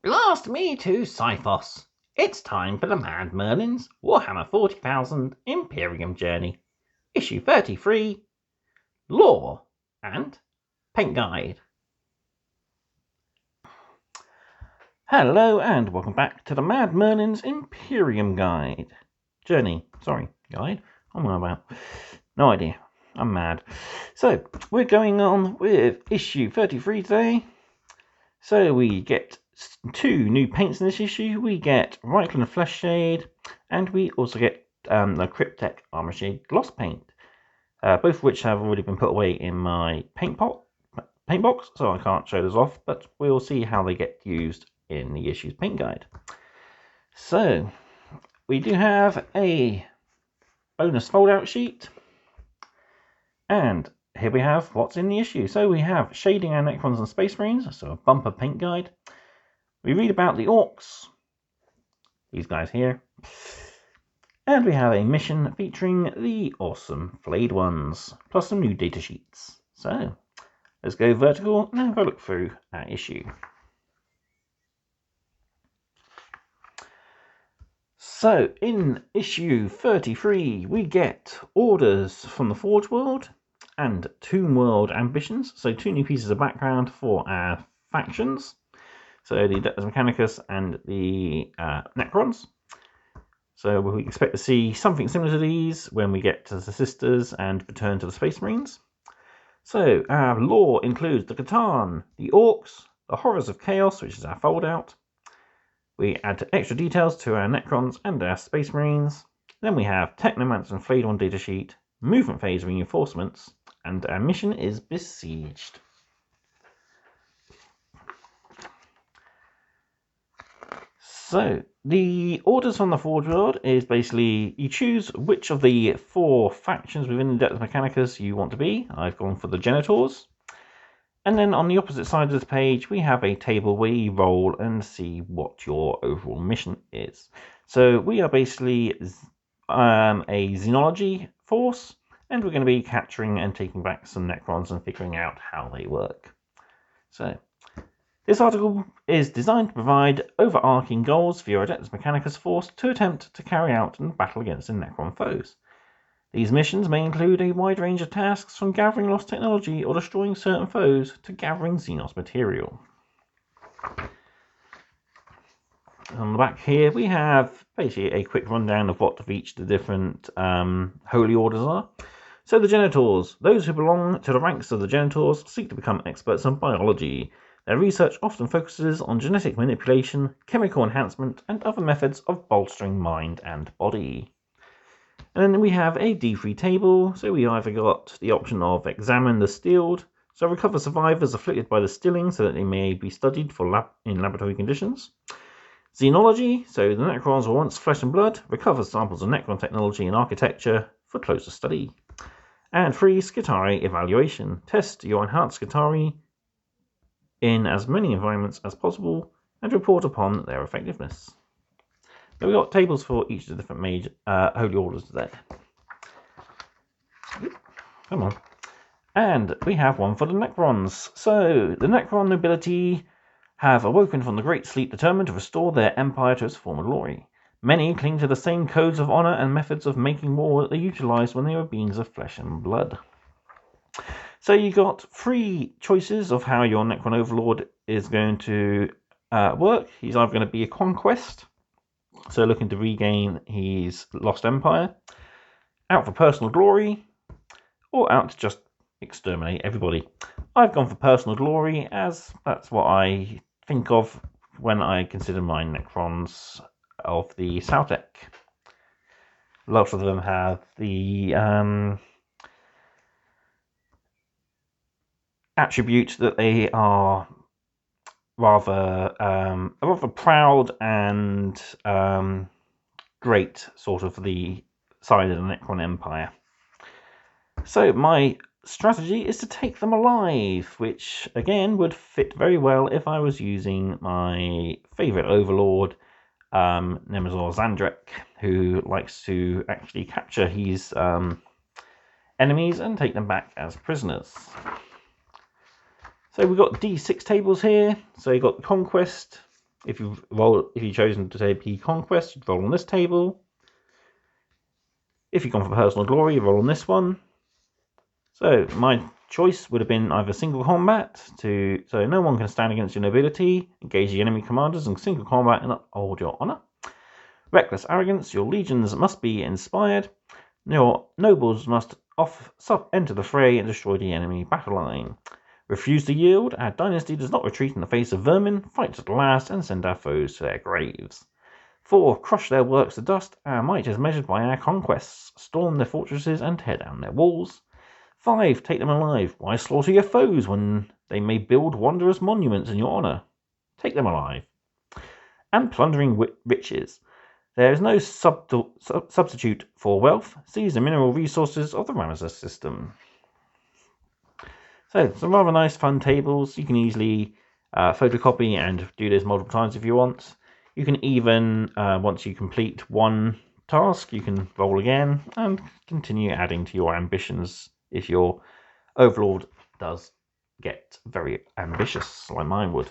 Blast me to Scyphos! It's time for the Mad Merlin's Warhammer 40,000 Imperium Journey, issue 33, Lore and Paint Guide. Hello and welcome back to the Mad Merlin's Imperium Guide. Guide. What am I about? No idea. I'm mad. So, we're going on with issue 33 today. So we get 2 new paints in this issue. We get Reichland Flesh Shade, and we also get the Cryptek Armor Shade Gloss Paint, both of which have already been put away in my paint box, so I can't show those off, but we'll see how they get used in the issue's paint guide. So we do have a bonus fold-out sheet, and here we have what's in the issue. So we have shading our Necrons and Space Marines, so a bumper paint guide. We read about the orcs, these guys here, and we have a mission featuring the awesome flayed ones, plus some new data sheets. So let's go vertical and have a look through our issue. So in issue 33 we get orders from the Forge World and Tomb World ambitions, so 2 new pieces of background for our factions. So the Adeptus Mechanicus and the Necrons. So we expect to see something similar to these when we get to the Sisters and return to the Space Marines. So our lore includes the Catan, the Orcs, the Horrors of Chaos, which is our foldout. We add extra details to our Necrons and our Space Marines. Then we have Technomancer and Flayed One data sheet, movement phase reinforcements, and our mission is Besieged. So, the orders from the Forge World is basically you choose which of the 4 factions within the Adeptus Mechanicus you want to be. I've gone for the Genitors. And then on the opposite side of this page, we have a table where you roll and see what your overall mission is. So, we are basically a Xenology force, and we're going to be capturing and taking back some Necrons and figuring out how they work. So, this article is designed to provide overarching goals for your Adeptus Mechanicus force to attempt to carry out and battle against the Necron foes. These missions may include a wide range of tasks from gathering lost technology or destroying certain foes to gathering Xenos material. On the back here we have basically a quick rundown of what each of the different holy orders are. So the Genitors, those who belong to the ranks of the Genitors, seek to become experts in biology. Their research often focuses on genetic manipulation, chemical enhancement, and other methods of bolstering mind and body. And then we have a D3 table, so we either got the option of examine the stilled, so recover survivors afflicted by the stilling so that they may be studied in laboratory conditions. Xenology, so the Necrons were once flesh and blood, recover samples of Necron technology and architecture for closer study. And 3, Skitarii evaluation, test your enhanced Skitarii in as many environments as possible and report upon their effectiveness. So we've got tables for each of the different major holy orders there. Come on. And we have one for the Necrons. So the Necron nobility have awoken from the great sleep determined to restore their empire to its former glory. Many cling to the same codes of honor and methods of making war that they utilized when they were beings of flesh and blood. So you got 3 choices of how your Necron Overlord is going to work. He's either going to be a conquest, so looking to regain his lost empire, out for personal glory, or out to just exterminate everybody. I've gone for personal glory, as that's what I think of when I consider my Necrons of the Saltec. Lots of them have the attribute that they are rather proud and great, sort of the side of the Necron Empire. So my strategy is to take them alive, which again would fit very well if I was using my favourite overlord, Nemazor Zandrek, who likes to actually capture his enemies and take them back as prisoners. So we've got D6 tables here. So you've got Conquest, If you've chosen to take P Conquest, you'd roll on this table. If you've gone for personal glory, you roll on this one. So my choice would have been either single combat, so no one can stand against your nobility, engage the enemy commanders in single combat and uphold your honour. Reckless arrogance, your legions must be inspired. Your nobles must enter the fray and destroy the enemy battle line. Refuse to yield, our dynasty does not retreat in the face of vermin, fight to the last, and send our foes to their graves. 4. Crush their works to dust, our might is measured by our conquests. Storm their fortresses and tear down their walls. 5. Take them alive. Why slaughter your foes when they may build wondrous monuments in your honour? Take them alive. And plundering riches. There is no substitute for wealth. Seize the mineral resources of the Ramesses system. So, some rather nice fun tables. You can easily photocopy and do this multiple times if you want. You can even, once you complete one task, you can roll again and continue adding to your ambitions if your overlord does get very ambitious, like mine would.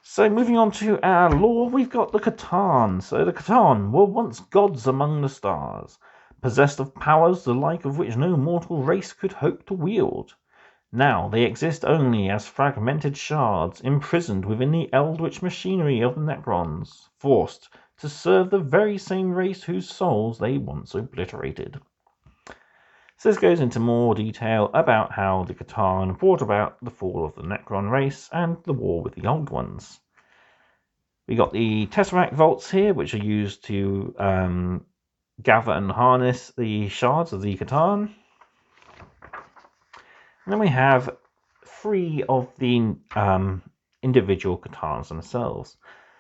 So moving on to our lore, we've got the C'tan. So the C'tan were once gods among the stars, possessed of powers the like of which no mortal race could hope to wield. Now they exist only as fragmented shards, imprisoned within the eldritch machinery of the Necrons, forced to serve the very same race whose souls they once obliterated. So this goes into more detail about how the C'tan brought about the fall of the Necron race and the war with the Old Ones. We got the Tesseract Vaults here, which are used to gather and harness the shards of the C'tan. And then we have 3 of the individual C'tans themselves.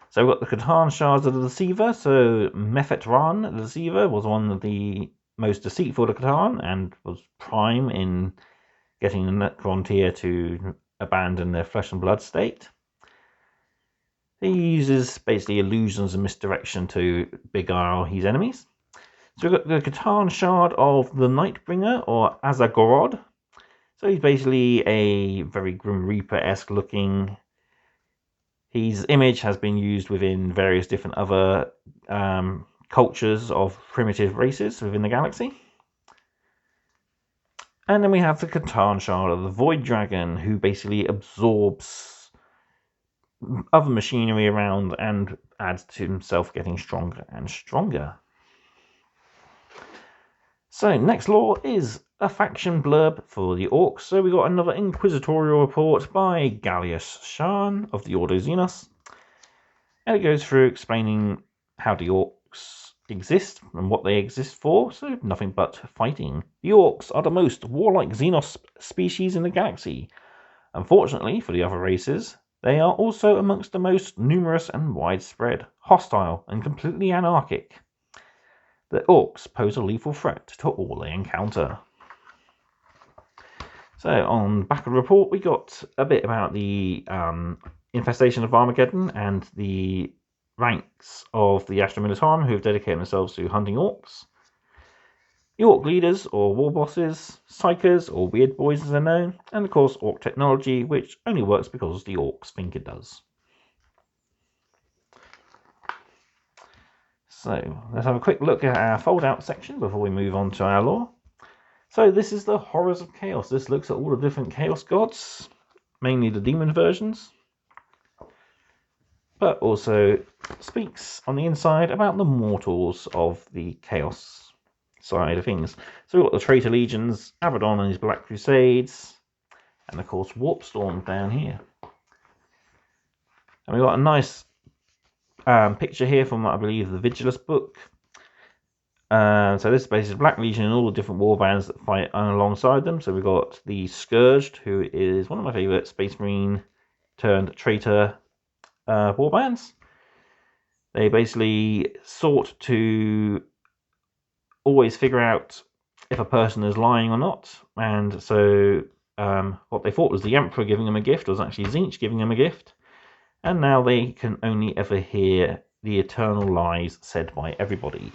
So we've got the C'tan Shards of the Deceiver. So Mephetran the Deceiver was one of the most deceitful of the C'tan and was prime in getting the Necron tier to abandon their flesh and blood state. He uses basically illusions and misdirection to beguile his enemies. So we've got the C'tan Shard of the Nightbringer, or Azagorod. So he's basically a very Grim Reaper-esque looking. His image has been used within various different other cultures of primitive races within the galaxy. And then we have the C'tan Shard of the Void Dragon, who basically absorbs other machinery around and adds to himself getting stronger and stronger. So next lore is a faction blurb for the Orcs. So we got another inquisitorial report by Gallius Shan of the Ordo Xenos. And it goes through explaining how the Orcs exist and what they exist for. So nothing but fighting. The Orcs are the most warlike Xenos species in the galaxy. Unfortunately for the other races, they are also amongst the most numerous and widespread, hostile and completely anarchic. The Orcs pose a lethal threat to all they encounter. So on the back of the report, we got a bit about the infestation of Armageddon and the ranks of the Astra Militarum who have dedicated themselves to hunting Orcs. The Orc leaders, or war bosses, psychers, or weird boys as they're known, and of course Orc technology, which only works because the Orcs think it does. So let's have a quick look at our Foldout section before we move on to our lore. So this is the Horrors of Chaos. This looks at all the different Chaos gods, mainly the demon versions, but also speaks on the inside about the mortals of the Chaos side of things. So we've got the Traitor Legions, Abaddon and his Black Crusades, and of course Warpstorm down here. And we've got a nice picture here from, I believe, the Vigilus book. So this is basically Black Legion and all the different warbands that fight alongside them. So we've got the Scourged, who is one of my favourite Space Marine turned traitor warbands. They basically sought to always figure out if a person is lying or not. And so what they thought was the Emperor giving them a gift was actually Tzeentch giving them a gift. And now they can only ever hear the eternal lies said by everybody.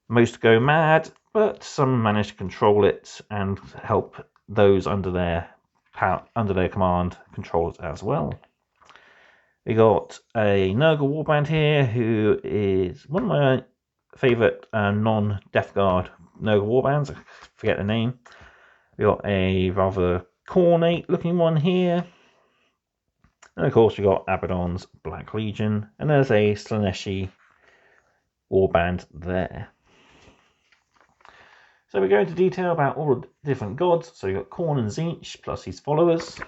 Most go mad, but some manage to control it and help those under their command control it as well. We got a Nurgle warband here, who is one of my favourite non-Death Guard Nurgle warbands. I forget the name. We got a rather cornate looking one here. And of course we got Abaddon's Black Legion, and there's a Slaaneshi warband there. So we go into detail about all the different gods. So we got Khorne and Tzeentch plus his followers.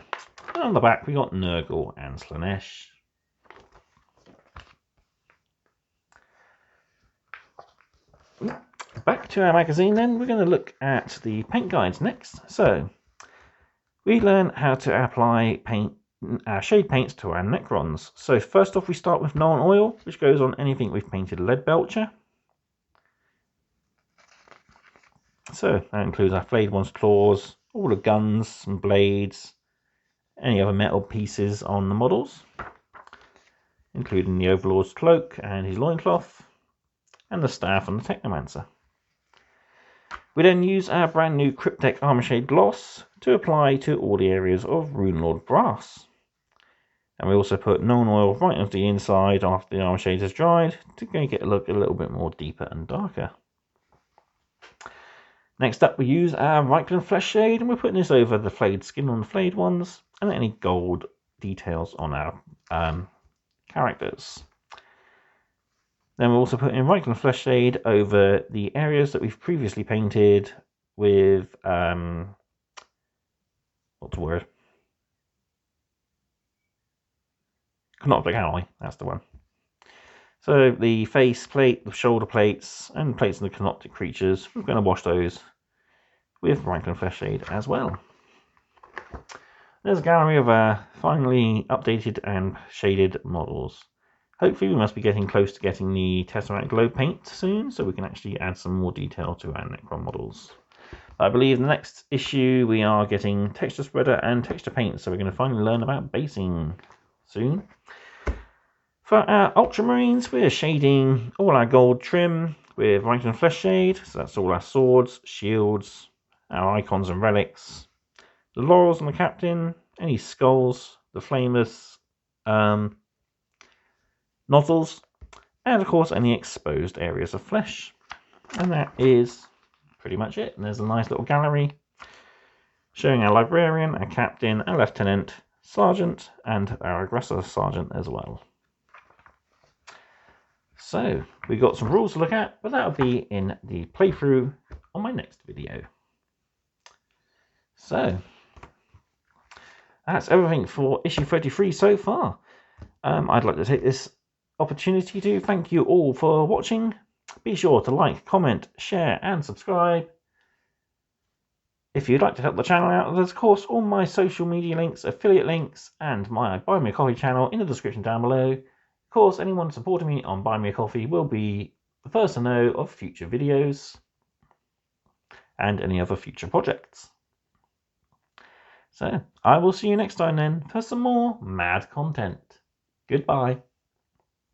And on the back we got Nurgle and Slaanesh. Back to our magazine then, we're going to look at the paint guides next. So we learn how to apply shade paints to our Necrons. So first off we start with Nuln Oil, which goes on anything we've painted Leadbelcher. So that includes our flayed one's claws, all the guns and blades, any other metal pieces on the models, including the Overlord's cloak and his loincloth, and the staff and the Technomancer. We then use our brand new Cryptek Armor Shade Gloss to apply to all the areas of Runelord Brass. And we also put Nuln Oil right onto the inside after the armor shade has dried to make it look a little bit more deeper and darker. Next up we use our Reikland Flesh Shade, and we're putting this over the flayed skin on the flayed ones and any gold details on our characters. Then we're also putting Reikland Flesh Shade over the areas that we've previously painted with, what's the word? Canoptic Alloy, that's the one. So the face plate, the shoulder plates, and plates of the Canoptic creatures, we're going to wash those with Reikland Flesh Shade as well. There's a gallery of our finally updated and shaded models. Hopefully we must be getting close to getting the Tesseract Glow paint soon, so we can actually add some more detail to our Necron models. I believe the next issue we are getting texture spreader and texture paint, so we're going to finally learn about basing soon. For our Ultramarines, we're shading all our gold trim with Reikland Flesh Shade, so that's all our swords, shields, our icons and relics, the laurels on the captain, any skulls, the flameless nozzles, and of course any exposed areas of flesh. And that is pretty much it. And there's a nice little gallery showing our librarian, our captain, our lieutenant, sergeant, and our aggressor sergeant as well. So we've got some rules to look at, but that'll be in the playthrough on my next video. So that's everything for issue 33 so far. I'd like to take this opportunity to thank you all for watching. Be sure to like, comment, share and subscribe. If you'd like to help the channel out, there's of course all my social media links, affiliate links and my Buy Me a Coffee channel in the description down below. Of course, anyone supporting me on Buy Me a Coffee will be the first to know of future videos and any other future projects. So I will see you next time then for some more mad content. Goodbye.